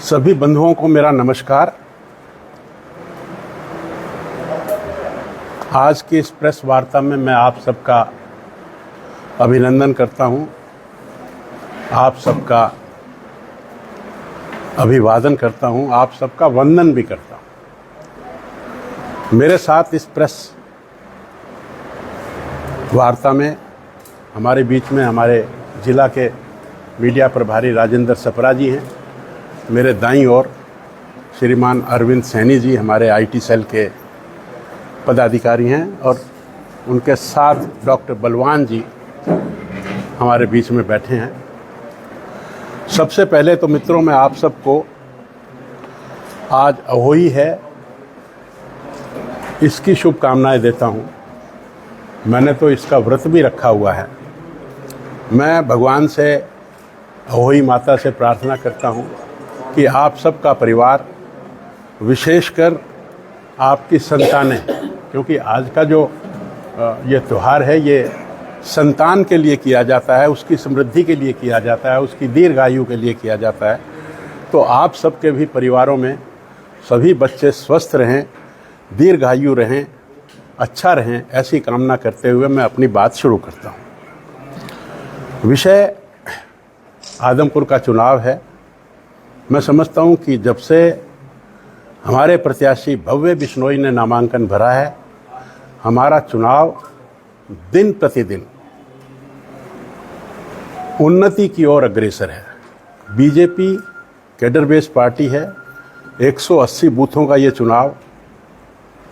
सभी बंधुओं को मेरा नमस्कार। आज की इस प्रेस वार्ता में मैं आप सबका अभिनंदन करता हूं, आप सबका अभिवादन करता हूं, आप सबका वंदन भी करता हूं। मेरे साथ इस प्रेस वार्ता में हमारे बीच में हमारे जिला के मीडिया प्रभारी राजेंद्र सपरा जी हैं। मेरे दाईं ओर श्रीमान अरविंद सैनी जी हमारे आईटी सेल के पदाधिकारी हैं और उनके साथ डॉक्टर बलवान जी हमारे बीच में बैठे हैं। सबसे पहले तो मित्रों, मैं आप सबको आज अहोई है इसकी शुभकामनाएं देता हूं। मैंने तो इसका व्रत भी रखा हुआ है। मैं भगवान से, अहोई माता से प्रार्थना करता हूं कि आप सबका परिवार, विशेषकर आपकी संतानें, क्योंकि आज का जो ये त्यौहार है ये संतान के लिए किया जाता है, उसकी समृद्धि के लिए किया जाता है, उसकी दीर्घायु के लिए किया जाता है। तो आप सबके भी परिवारों में सभी बच्चे स्वस्थ रहें, दीर्घायु रहें, अच्छा रहें, ऐसी कामना करते हुए मैं अपनी बात शुरू करता हूँ। विषय आदमपुर का चुनाव है। मैं समझता हूँ कि जब से हमारे प्रत्याशी भव्य बिश्नोई ने नामांकन भरा है, हमारा चुनाव दिन प्रतिदिन उन्नति की ओर अग्रसर है। बीजेपी कैडर बेस्ड पार्टी है। 180 बूथों का ये चुनाव,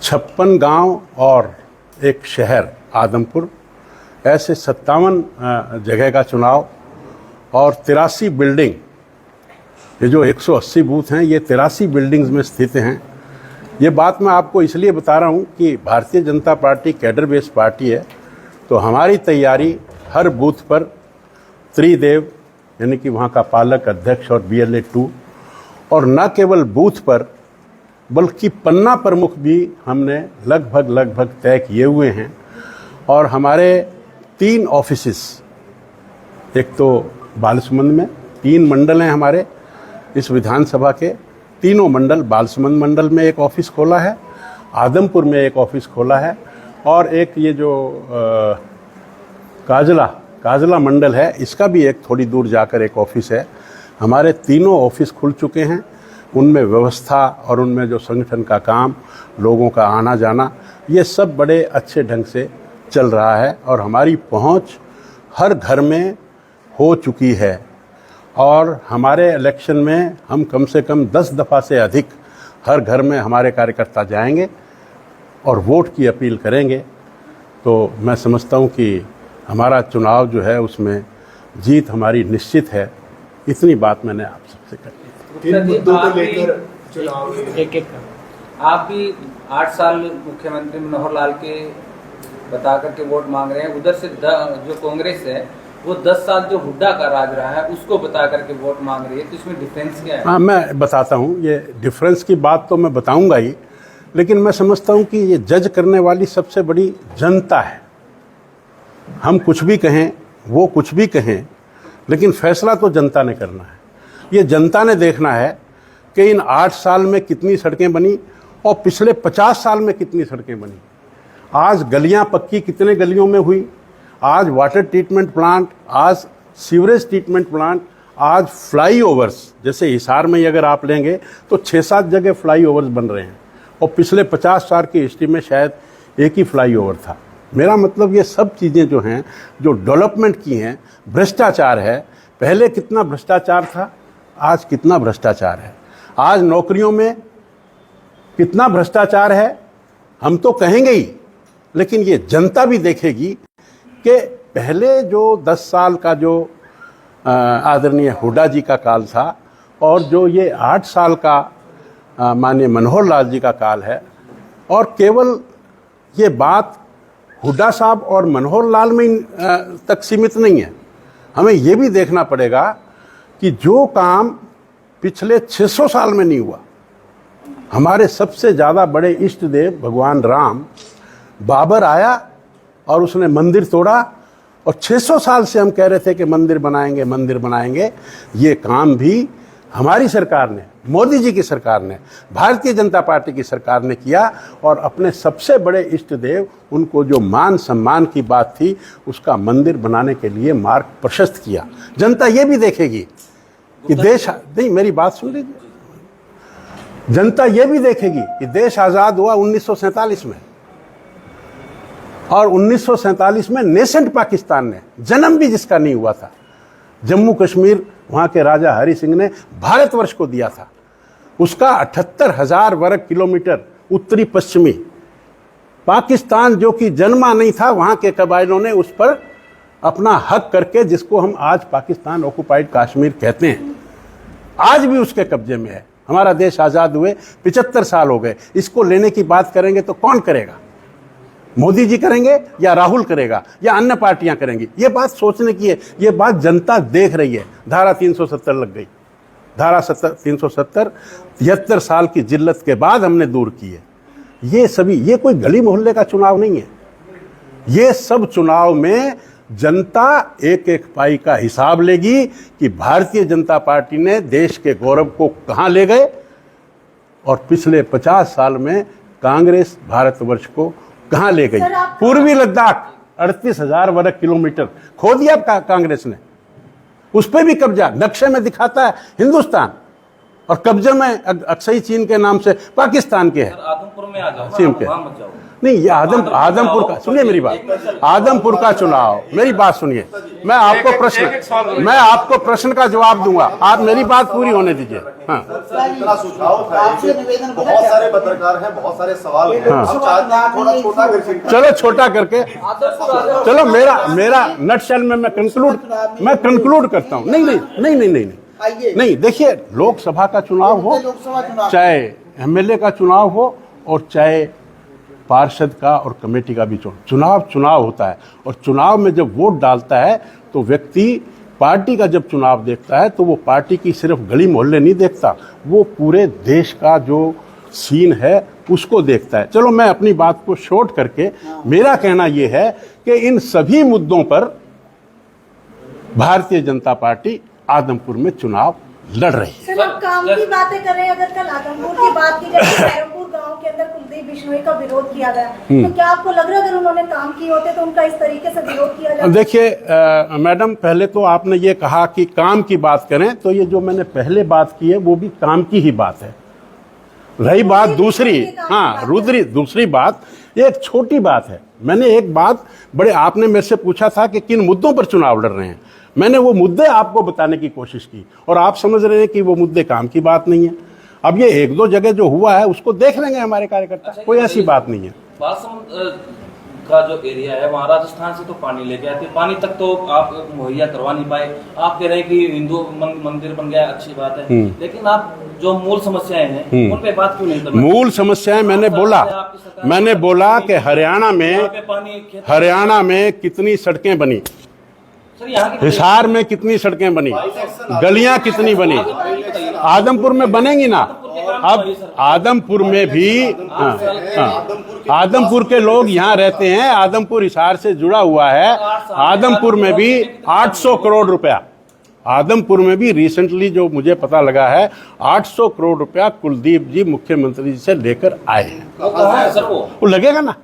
56 गांव और एक शहर आदमपुर, ऐसे 57 जगह का चुनाव और 83 बिल्डिंग। ये जो 180 बूथ हैं ये 83 बिल्डिंग्स में स्थित हैं। ये बात मैं आपको इसलिए बता रहा हूँ कि Bharatiya Janata party cadre based party है, तो हमारी तैयारी हर बूथ पर त्रिदेव यानी कि वहाँ का पालक अध्यक्ष और BLA 2, और न केवल बूथ पर बल्कि पन्ना प्रमुख भी हमने लगभग तय किए हुए हैं। और हमारे 3 ऑफिसेस, एक तो बालसुमंद में 3 मंडल हैं हमारे इस विधानसभा के, तीनों मंडल, बालसुमंद मंडल में एक ऑफिस खोला है, आदमपुर में एक ऑफिस खोला है, और एक ये जो काजला मंडल है इसका भी एक थोड़ी दूर जाकर एक ऑफिस है। हमारे तीनों ऑफिस खुल चुके हैं। उनमें व्यवस्था और उनमें जो संगठन का काम, लोगों का आना जाना, ये सब बड़े अच्छे ढंग से चल रहा है और हमारी पहुंच हर घर में हो चुकी है। और हमारे इलेक्शन में हम कम से कम 10 दफ़ा से अधिक हर घर में हमारे कार्यकर्ता जाएंगे और वोट की अपील करेंगे। तो मैं समझता हूं कि हमारा चुनाव जो है उसमें जीत हमारी निश्चित है। इतनी बात मैंने आप सबसे कर दी। इन मुद्दों को लेकर चुनाव एक आप भी 8 साल मुख्यमंत्री मनोहर लाल के बता करके वोट मांग रहे हैं। उधर से जो कांग्रेस है वो 10 साल जो हुड्डा का राज रहा है उसको बता करके वोट मांग रही है, तो इसमें डिफरेंस क्या है? हाँ, मैं बताता हूँ। ये डिफरेंस की बात तो मैं बताऊंगा ही, लेकिन मैं समझता हूँ कि ये जज करने वाली सबसे बड़ी जनता है। हम कुछ भी कहें, वो कुछ भी कहें, लेकिन फैसला तो जनता ने करना है। ये जनता ने देखना है कि इन 8 साल में कितनी सड़कें बनी और पिछले 50 साल में कितनी सड़कें बनी। आज गलियां पक्की कितने गलियों में हुई, आज वाटर ट्रीटमेंट प्लांट, आज सीवरेज ट्रीटमेंट प्लांट, आज फ्लाईओवर्स, जैसे हिसार में अगर आप लेंगे तो 6-7 जगह फ्लाईओवर्स बन रहे हैं और पिछले 50 साल की हिस्ट्री में शायद एक ही फ्लाईओवर था। मेरा मतलब ये सब चीज़ें जो हैं, जो डेवलपमेंट की हैं, भ्रष्टाचार है। पहले कितना भ्रष्टाचार था, आज कितना भ्रष्टाचार है। आज नौकरियों में कितना भ्रष्टाचार है हम तो कहेंगे ही, लेकिन ये जनता भी देखेगी कि पहले जो 10 साल का जो आदरणीय हुड्डा जी का काल था और जो ये 8 साल का माननीय मनोहर लाल जी का काल है, और केवल ये बात हुड्डा साहब और मनोहर लाल में तक सीमित नहीं है। हमें ये भी देखना पड़ेगा कि जो काम पिछले 600 साल में नहीं हुआ, हमारे सबसे ज़्यादा बड़े इष्ट देव भगवान राम, बाबर आया और उसने मंदिर तोड़ा, और 600 साल से हम कह रहे थे कि मंदिर बनाएंगे मंदिर बनाएंगे। ये काम भी हमारी सरकार ने, मोदी जी की सरकार ने, भारतीय जनता पार्टी की सरकार ने किया। और अपने सबसे बड़े इष्ट देव, उनको जो मान सम्मान की बात थी, उसका मंदिर बनाने के लिए मार्ग प्रशस्त किया। जनता ये भी देखेगी कि देश, नहीं मेरी बात सुन लीजिए, जनता ये भी देखेगी कि देश आज़ाद हुआ 1947 में, और 1947 में नेसेंट पाकिस्तान ने, जन्म भी जिसका नहीं हुआ था, जम्मू कश्मीर वहाँ के राजा हरि सिंह ने भारतवर्ष को दिया था। उसका 78,000 वर्ग किलोमीटर उत्तरी पश्चिमी पाकिस्तान, जो कि जन्मा नहीं था, वहाँ के कबायलों ने उस पर अपना हक करके, जिसको हम आज पाकिस्तान ऑक्युपाइड कश्मीर कहते हैं, आज भी उसके कब्जे में है। हमारा देश आज़ाद हुए 75 साल हो गए। इसको लेने की बात करेंगे तो कौन करेगा? मोदी जी करेंगे या राहुल करेगा या अन्य पार्टियां करेंगी? ये बात सोचने की है, ये बात जनता देख रही है। धारा 370 लग गई, धारा 370 73 साल की जिल्लत के बाद हमने दूर की है। ये सभी, ये कोई गली मोहल्ले का चुनाव नहीं है। ये सब चुनाव में जनता एक एक पाई का हिसाब लेगी कि भारतीय जनता पार्टी ने देश के गौरव को कहां ले गए, और पिछले 50 साल में कांग्रेस भारतवर्ष को कहां ले गई। पूर्वी लद्दाख 38,000 वर्ग किलोमीटर खो दिया कांग्रेस ने, उस पर भी कब्जा नक्शे में दिखाता है हिंदुस्तान, और कब्जे में अक्सई चीन के नाम से पाकिस्तान के है। आदमपुर में आ जाओ, सीम के नहीं, ये आदमपुर का, सुनिए मेरी बात, आदमपुर का चुनाव, मेरी बात सुनिए, मैं आपको प्रश्न का जवाब दूंगा, आप मेरी बात पूरी होने दीजिए। हाँ, इतना सुझाव था, बहुत सारे पत्रकार हैं, बहुत सारे सवाल हैं, हम चाहते हैं थोड़ा छोटा करके, चलो छोटा करके, चलो मेरा नटशेल में मैं कंक्लूड करता हूँ। नहीं, देखिए, लोकसभा का चुनाव हो, चाहे एमएलए का चुनाव हो, और चाहे पार्षद का और कमेटी का भी चुनाव होता है। और चुनाव में जब वोट डालता है तो व्यक्ति पार्टी का जब चुनाव देखता है तो वो पार्टी की सिर्फ गली मोहल्ले नहीं देखता, वो पूरे देश का जो सीन है उसको देखता है। चलो मैं अपनी बात को शॉर्ट करके, मेरा कहना ये है कि इन सभी मुद्दों पर भारतीय जनता पार्टी आदमपुर में चुनाव लड़ रही है। सर, आप काम की बातें कर रहे हैं, अगर कल आदमपुर की बात की जाए, खैरमपुर गांव के अंदर कुलदीप बिश्नोई का विरोध किया गया, तो क्या आपको लग रहा है अगर उन्होंने काम किए होते तो उनका इस तरीके से विरोध किया जाता? देखिए मैडम, पहले तो आपने ये कहा कि काम की बात करें, तो ये जो मैंने पहले बात की है वो भी काम की ही बात है। रही बात दूसरी, हाँ दूसरी बात, एक छोटी बात है। मैंने एक बात बड़े, आपने मेरे से पूछा था कि किन मुद्दों पर चुनाव लड़ रहे हैं, मैंने वो मुद्दे आपको बताने की कोशिश की, और आप समझ रहे हैं कि वो मुद्दे काम की बात नहीं है। अब ये एक दो जगह जो हुआ है उसको देख लेंगे हमारे कार्यकर्ता, कोई ऐसी बात नहीं है। बालसमुंद का जो एरिया है वहाँ राजस्थान से तो पानी लेके आते, पानी तक तो आप मुहैया करवा नहीं पाए। आप कह रहे हैं कि हिंदू मंदिर बन गया, अच्छी बात है, लेकिन आप जो मूल समस्याएं हैं उन पे बात क्यों नहीं कर रहे? मूल समस्याएं मैंने बोला कि हरियाणा में कितनी सड़कें बनी, हिसार में कितनी सड़कें बनी, गलियां कितनी बनी, आदमपुर में बनेंगी ना। अब आदमपुर में भी, आदमपुर के लोग यहाँ रहते हैं, आदमपुर हिसार से जुड़ा हुआ है। आदमपुर में भी 800 करोड़ रुपया, आदमपुर में भी रिसेंटली जो मुझे पता लगा है 800 करोड़ रुपया कुलदीप जी मुख्यमंत्री जी से लेकर आए हैं। वो लगेगा ना,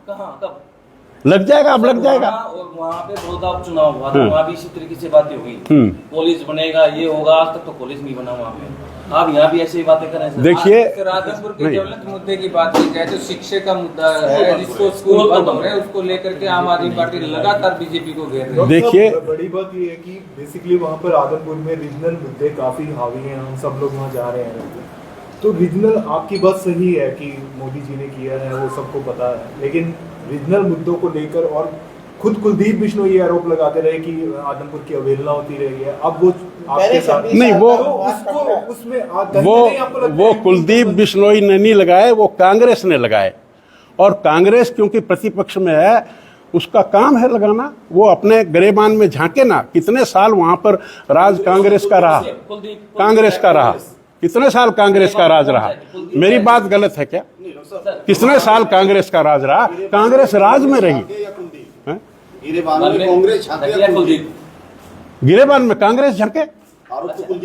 लग जाएगा, अब लग जाएगा। वहाँ पे बहुत चुनाव हुआ था, वहाँ भी इसी तरीके से बातें हुई, कॉलेज बनेगा, ये होगा, आज तक तो कॉलेज नहीं बना वहाँ पे। आप यहाँ भी ऐसी बातें करें। देखिए, आदमपुर के ज्वलंत मुद्दे की बात की जाए तो शिक्षा का मुद्दा है, जिसको स्कूल बंद हो रहे हैं, उसको लेकर के आम आदमी पार्टी लगातार बीजेपी को घेर रही है। देखिए, बड़ी बात ये है कि बेसिकली वहाँ पर आदमपुर में रीजनल मुद्दे काफी हावी हैं, हम सब लोग वहाँ जा रहे हैं। तो रीजनल, आपकी बात सही है कि मोदी जी ने किया है, वो सबको पता है, लेकिन रीजनल मुद्दों को लेकर और खुद कुलदीप बिश्नोई ये आरोप लगाते रहे कि आदमपुर की अवहेलना होती रही है। अब वो आपके साथ नहीं, वो कुलदीप बिश्नोई ने नहीं लगाए, वो कांग्रेस ने लगाए। और कांग्रेस क्योंकि प्रतिपक्ष में है, उसका काम है लगाना। वो अपने गरेबान में झांके ना, कितने साल वहां पर राज कांग्रेस का रहा, कितने साल कांग्रेस का राज रहा। मेरी बात गलत है क्या? कितने साल कांग्रेस का राज रहा? कांग्रेस राज में रही। गिरेबान में कांग्रेस झांके,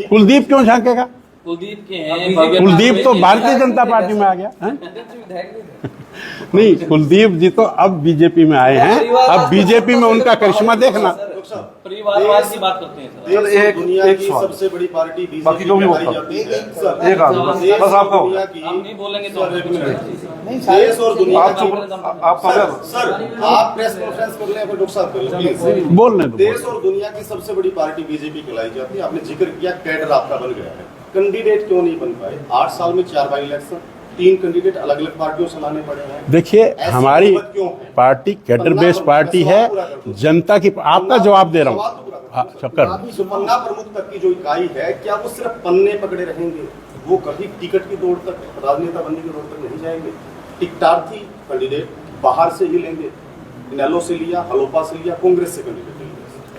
कुलदीप क्यों झांकेगा? कुलदीप के हैं, कुलदीप तो भारतीय जनता पार्टी में आ गया है? नहीं, कुलदीप जी तो अब बीजेपी में आए हैं। अब बीजेपी में उनका करिश्मा देखना। परिवारवाद की बात करते हैं सर। देश और दुनिया की सबसे बड़ी पार्टी बीजेपी बाकी जो भी बताई बोलता जाती है। एक आदमी बस आपका हो। हम नहीं बोलेंगे तो देश और दुनिया आप की आप सर आप प्रेस कॉन्फ्रेंस कर लें, डॉक्टर साहब कर लें प्लीज। बोलने दो। देश और दुनिया की सबसे बड़ी पार्टी बीजेपी कहलाई जाती है। आपने जिक्र किया कैडर आपका बन गया है, कैंडिडेट क्यों नहीं बन पाए? 8 साल में 4 बाई इलेक्शन, 3 कैंडिडेट अलग अलग पार्टियों से लाने पड़े हैं। देखिए, ऐसी हमारी नौबत क्यों है? पार्टी कैडर बेस्ड पार्टी है, जनता की। आपका जवाब दे रहा हूँ। कर सुपन्ना प्रमुख तक की जो इकाई है, क्या वो सिर्फ पन्ने पकड़े रहेंगे? वो कभी टिकट की दौड़ तक, राजनेता बनने की दौड़ तक नहीं जाएंगे। टिकटार्थी कैंडिडेट बाहर से ही लेंगे। इनेलो से लिया, हलोपा से लिया, कांग्रेस से कैंडिडेट लेंगे।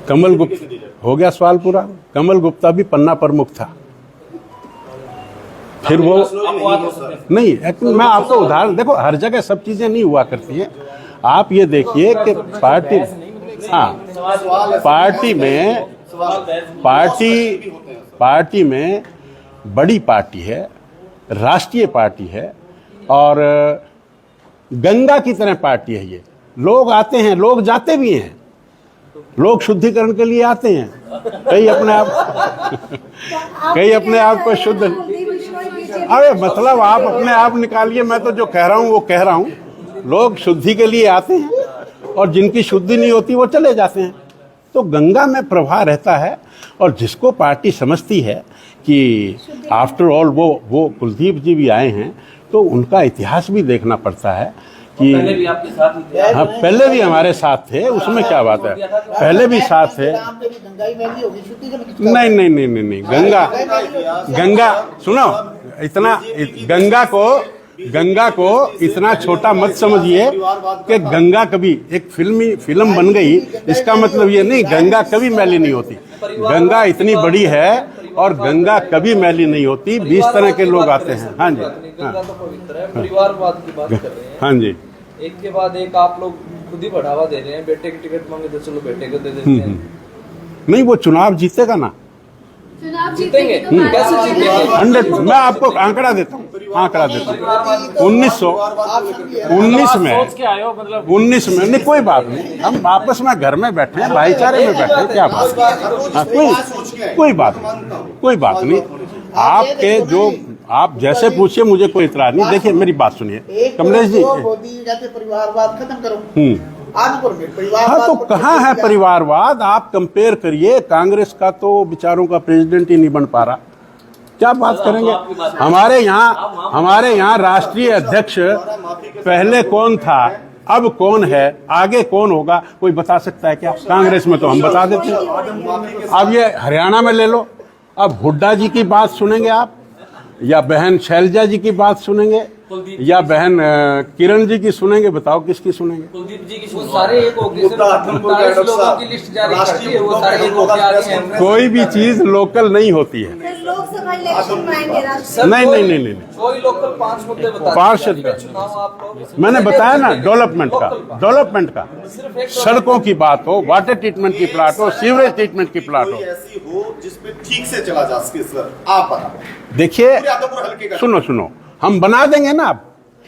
कमल गुप्ता हो गया सवाल पूरा। कमल गुप्ता भी पन्ना प्रमुख था, फिर वो नहीं। मैं आपको उदाहरण देखो, हर जगह सब चीजें नहीं हुआ करती हैं। आप ये देखिए कि पार्टी, हाँ, पार्टी में बड़ी पार्टी है, राष्ट्रीय पार्टी है और गंगा की तरह पार्टी है ये। लोग आते हैं, लोग जाते भी हैं, लोग शुद्धिकरण के लिए आते हैं। कई अपने आप को शुद्ध, अरे मतलब आप अपने आप निकालिए, मैं तो जो कह रहा हूँ वो कह रहा हूँ। लोग शुद्धि के लिए आते हैं और जिनकी शुद्धि नहीं होती वो चले जाते हैं। तो गंगा में प्रवाह रहता है और जिसको पार्टी समझती है कि आफ्टर ऑल वो कुलदीप जी भी आए हैं, तो उनका इतिहास भी देखना पड़ता है कि पहले भी आपके साथ ही थे। हाँ, पहले भी हमारे साथ थे, उसमें क्या बात है, पहले भी साथ थे। नहीं, गंगा सुनो, इतना गंगा को इतना छोटा मत समझिए कि गंगा कभी एक फिल्म बन गई, इसका मतलब ये नहीं गंगा कभी मैली नहीं होती। गंगा इतनी बड़ी है और गंगा कभी मैली नहीं होती। 20 तरह के लोग आते हैं। हाँ जी, गंगा तो पवित्र है। परिवारवाद की बात कर रहे हैं। हाँ जी, एक के बाद एक आप लोग खुद ही बढ़ावा दे रहे हैं। बेटे की टिकट मांगे तो चलो बेटे को दे देते हैं। नहीं, वो चुनाव जीतेगा ना, जीतेंगे। कैसे जीतेंगे? 100। मैं आपको आंकड़ा देता हूँ। 1919 में नहीं, कोई बात नहीं, हम आपस में घर में बैठे हैं, भाईचारे में बैठे हैं, क्या बात है? कोई बात नहीं। आपके जो आप जैसे पूछिए, मुझे कोई इतराज नहीं। देखिए, मेरी बात सुनिए कमलेश जी। परिवारवाद खत्म करो। हाँ, तो कहाँ है परिवारवाद? आप कंपेयर करिए, कांग्रेस का तो विचारों का प्रेसिडेंट ही नहीं बन पा रहा, क्या बात करेंगे? हमारे यहाँ राष्ट्रीय अध्यक्ष पहले कौन था, अब कौन है, आगे कौन होगा, कोई बता सकता है क्या? कांग्रेस में तो हम बता देते हैं। अब ये हरियाणा में ले लो, अब हुड्डा जी की बात सुनेंगे आप, या बहन शैलजा जी की बात सुनेंगे, या बहन किरण जी की सुनेंगे? बताओ किसकी सुनेंगे? कुलदीप जी की। वो सारे एक हो गए सर, लोगों की लिस्ट जारी करती है, वो सारे एक होके आ गए हैं। कोई भी चीज लोकल नहीं होती है। लोकसभा इलेक्शन में आएंगे नहीं। कोई लोकल 5 मुद्दे बता। 5 चुनाव आप लोग, मैंने बताया ना, डेवलपमेंट का, सड़कों की बात हो, वाटर ट्रीटमेंट की प्लाट हो, सीवरेज ट्रीटमेंट की प्लाट हो, ऐसी हो जिसपे ठीक से चला जा सके सर, आप बता। देखिए, सुनो, हम बना देंगे ना। आप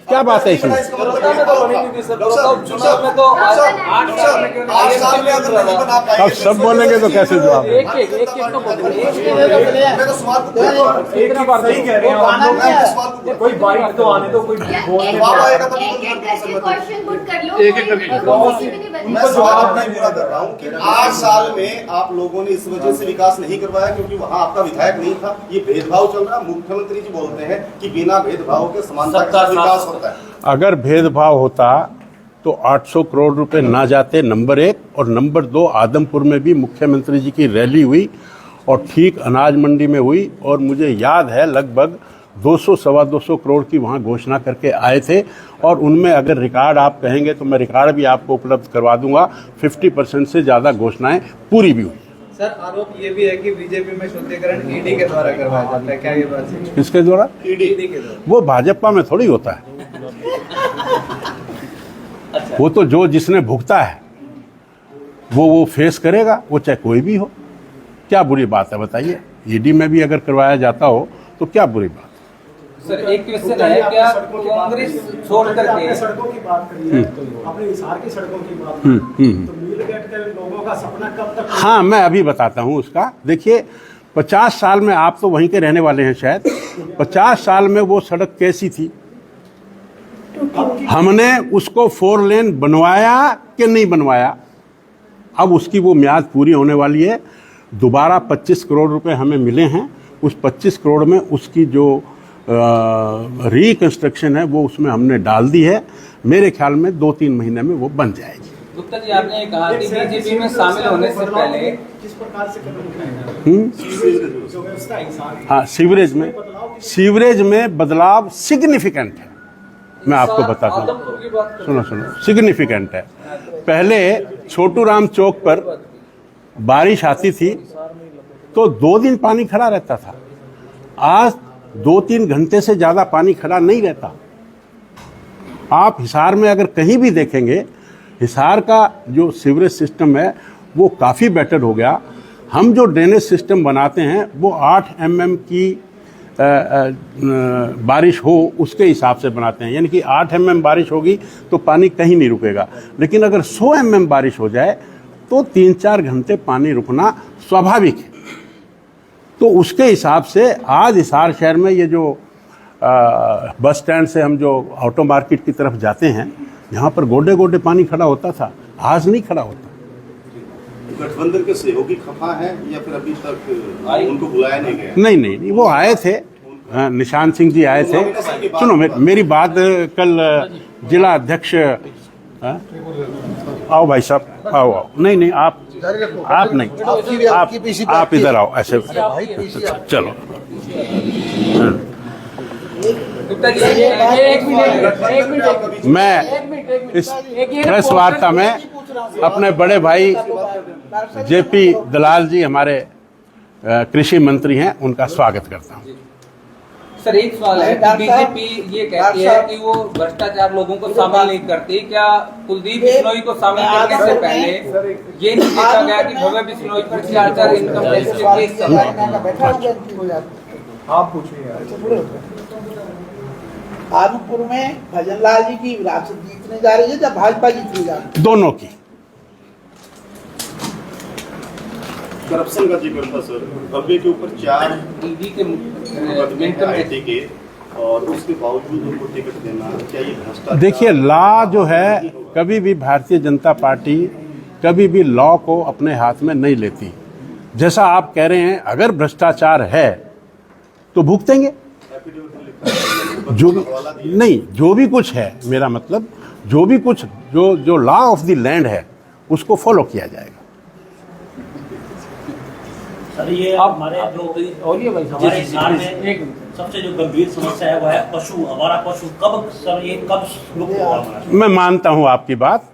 क्या बात है इसमें? अब सब बोलेंगे तो कैसे जवाब? कोई बाइक तो आने दो, कोई कि 8 साल में आप लोगों ने इस वजह से विकास नहीं करवाया क्योंकि वहाँ आपका विधायक नहीं था। ये भेदभाव चल रहा। मुख्यमंत्री जी बोलते हैं कि बिना भेदभाव के समानता के साथ विकास होता है। अगर भेदभाव होता तो 800 करोड़ रुपए ना जाते, नंबर 1, और नंबर 2, आदमपुर में भी मुख्यमंत्री जी की रैली हुई और ठीक अनाज मंडी में हुई, और मुझे याद है लगभग 200-225 करोड़ की वहाँ घोषणा करके आए थे। और उनमें अगर रिकॉर्ड आप कहेंगे तो मैं रिकॉर्ड भी आपको उपलब्ध करवा दूंगा। 50% से ज़्यादा घोषणाएं पूरी भी हुई। सर, आरोप ये भी है कि बीजेपी में शुद्धिकरण ईडी के द्वारा करवाया जाता है, क्या ये बात है? किसके द्वारा? ईडी के द्वारा। वो भाजपा में थोड़ी होता है। वो तो जो जिसने भुगता है वो फेस करेगा, वो चाहे कोई भी हो। क्या बुरी बात है बताइए? ईडी में भी अगर करवाया जाता हो तो क्या बुरी बात। सर एक क्वेश्चन है, क्या कांग्रेस छोड़ करके सड़कों की बात करी है, अपने हिसार की सड़कों की बात करी है, तो मिल बैठ कर लोगों का सपना कब तक? हाँ, मैं अभी बताता हूँ उसका। देखिए 50 साल में, आप तो वहीं के रहने वाले हैं शायद, 50 साल में वो सड़क कैसी थी? हमने उसको 4 लेन बनवाया कि नहीं बनवाया? अब उसकी वो म्याद पूरी होने वाली है। दोबारा 25 करोड़ रुपए हमें मिले हैं। उस 25 करोड़ में उसकी जो रिकंस्ट्रक्शन है वो उसमें हमने डाल दी है। मेरे ख्याल में 2-3 महीने में वो बन जाएगी। गुप्ता जी, आपने कहा कि बीजेपी में शामिल होने से पहले किस प्रकार से कदम उठाएगा? जो व्यवस्था है हिसार की, हाँ, सीवरेज में बदलाव सिग्निफिकेंट है। मैं आपको बताता हूँ, सुनो सिग्निफिकेंट है। पहले छोटू राम चौक पर बारिश आती थी तो 2 दिन पानी खड़ा रहता था। आज 2-3 घंटे से ज्यादा पानी खड़ा नहीं रहता। आप हिसार में अगर कहीं भी देखेंगे, हिसार का जो सीवरेज सिस्टम है वो काफ़ी बेटर हो गया। हम जो ड्रेनेज सिस्टम बनाते हैं वो 8 mm की बारिश हो उसके हिसाब से बनाते हैं, यानी कि 8 mm बारिश होगी तो पानी कहीं नहीं रुकेगा। लेकिन अगर 100 mm बारिश हो जाए तो 3-4 घंटे पानी रुकना स्वाभाविक है। तो उसके हिसाब से आज हिसार शहर में ये जो बस स्टैंड से हम जो ऑटो मार्केट की तरफ जाते हैं, यहाँ पर गोडे गोडे पानी खड़ा होता था, आज नहीं खड़ा होता। गठबंधन के सहयोगी खफा है या फिर अभी तक उनको बुलाया नहीं गया? नहीं, वो आए थे, निशान सिंह जी आए थे। सुनो मेरी बात, कल जिला अध्यक्ष, आओ भाई साहब, आओ। नहीं, आप नहीं, आप इधर आओ, ऐसे चलो। मैं इस प्रेस वार्ता में अपने बड़े भाई जेपी दलाल जी, हमारे कृषि मंत्री हैं, उनका स्वागत करता हूं। सर एक सवाल है, बीजेपी ये कहती है कि वो भ्रष्टाचार लोगों को शामिल नहीं करती। क्या कुलदीप बिश्नोई को शामिल करने से पहले ये नहीं देखा गया कि भव्य बिश्नोई पर 4 इनकम टैक्स के केस चल रहे हैं? आप पूछिए। आनंदपुर में भजनलाल जी की विरासत जीतने जा रही है या भाजपा जीतने जा रही है? दोनों की। करप्शन का जिक्र था सर, भव्य के ऊपर 4 ईडी के आईटी के, और उसके बावजूद उनको टिकट देना, क्या ये भ्रष्टाचार? देखिए, लॉ जो है, कभी भी भारतीय जनता पार्टी कभी भी लॉ को अपने हाथ में नहीं लेती। जैसा आप कह रहे हैं, अगर भ्रष्टाचार है तो भुगतेंगे। जो भी कुछ है, मेरा मतलब जो भी कुछ जो लॉ ऑफ द लैंड है उसको फॉलो किया जाएगा। सर ये हमारे जो हमारे हिसार में एक सबसे जो गंभीर समस्या है वो है पशु, आवारा पशु। कब सर ये कब शुरू होगा? मैं मानता हूं आपकी बात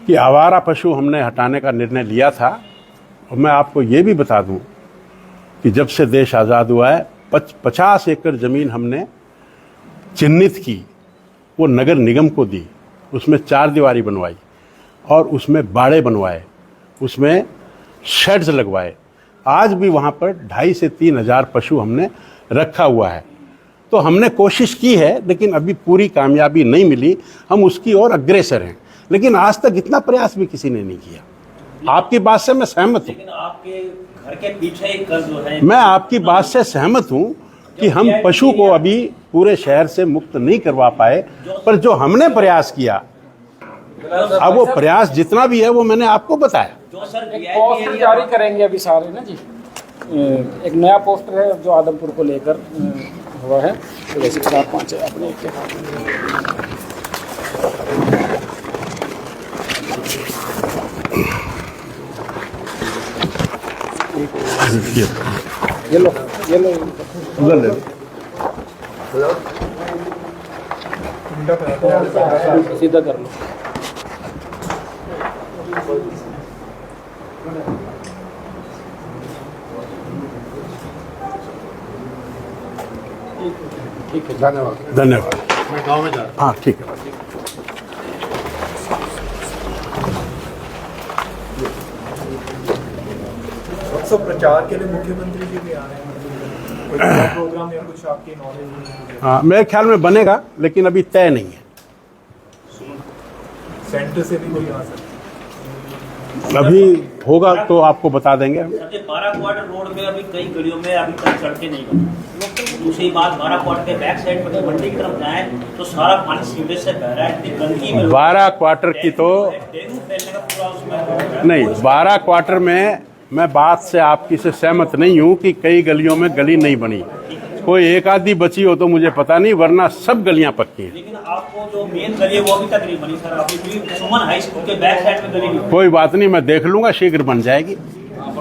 कि आवारा पशु हमने हटाने का निर्णय लिया था। और मैं आपको ये भी बता दूं कि जब से देश आज़ाद हुआ है 50 एकड़ ज़मीन हमने चिन्हित की, वो नगर निगम को दी, उसमें 4 दीवारी बनवाई और उसमें बाड़े बनवाए, उसमें शेड्स लगवाए। आज भी वहाँ पर 2,500 से 3,000 पशु हमने रखा हुआ है। तो हमने कोशिश की है, लेकिन अभी पूरी कामयाबी नहीं मिली। हम उसकी ओर अग्रसर हैं, लेकिन आज तक इतना प्रयास भी किसी ने नहीं किया। आपकी बात से मैं सहमत हूँ। लेकिन आपके घर के पीछे एक घर जो है, मैं आपकी बात से सहमत हूँ कि हम पशु को अभी पूरे शहर से मुक्त नहीं करवा पाए, पर जो हमने प्रयास किया, अब वो प्रयास जितना भी है वो मैंने आपको बताया। जो सर पोस्टर जारी करेंगे अभी सारे ना जी। एक नया पोस्टर है जो आदमपुर को लेकर हुआ है, तो वैसे 4-5 अपने एक के हाथ में। ये लो उधर ले लो। सीधा कर लो। ठीक है, धन्यवाद। मैं गाँव में जा रहा हूँ। हाँ, ठीक है। सब प्रचार के लिए मुख्यमंत्री जी भी आ रहे हैं। कोई नया प्रोग्राम या कुछ आपकी नॉलेज में? हाँ, मेरे ख्याल में बनेगा, लेकिन अभी तय नहीं है। सेंटर से भी कोई आ सकता अभी होगा तो आपको बता देंगे। 12 क्वार्टर रोड में अभी कई गलियों में अभी तक सड़कें नहीं बनी। दूसरी बात, 12 क्वार्टर के बैक साइड पर मंडी की तरफ जाए तो सारा पानी सीवरेज से बह रहा है, इतनी गंदगी में 12 क्वार्टर की तो डेंगू फैलने का पूरा उसमें नहीं, 12 क्वार्टर में मैं बात से आपकी से सहमत नहीं हूं कि कई गलियों में गली नहीं बनी। कोई एक आधी बची हो तो मुझे पता नहीं, वरना सब गलियां पक्की हैं। लेकिन आपको जो मेन गली है वो अभी तक नहीं बनी सर। अभी भी सुमन हाई स्कूल के बैक साइड में गली नहीं। कोई बात नहीं, मैं देख लूंगा, शीघ्र बन जाएगी। हाँ,